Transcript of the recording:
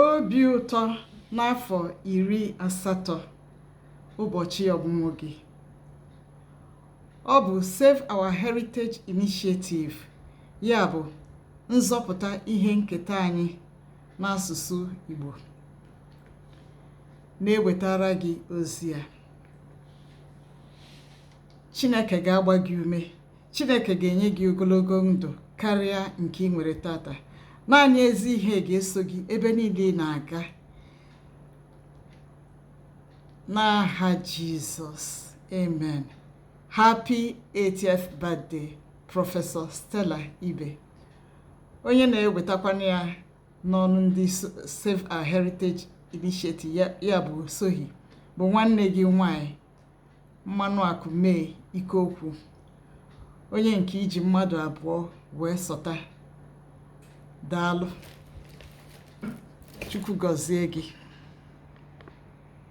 Obi ụtọ n'afọ 80 ụbọchị ọmụmụ gị. Ọ bụ Save Our Heritage Initiative, ya bụ nzọpụta ihe nketa anyị n'asụsụ Igbo, na-ewetara gị ozi a. Chineke ga-agba gị ume. Chineke ga-enye gị ogologo ndụ karịa nke ị nwere tata. Naanị ezi ihe ga-eso gị ebe niile ị na-aga. N'aha Jizọs, amen. Happy 80th birthday, Prọfesọ Stella Ibe. Onye na-ewetakwana ya n'ọnụ ndị Save Our Heritage Initiative, ya bụ Sohi, bụ nwanne gị nwanyị Mmanụakụ Mee Ikokwu, onye nke iji mmadụ abụọ wee sọta. Daalụ. Chukwu gọzie gị.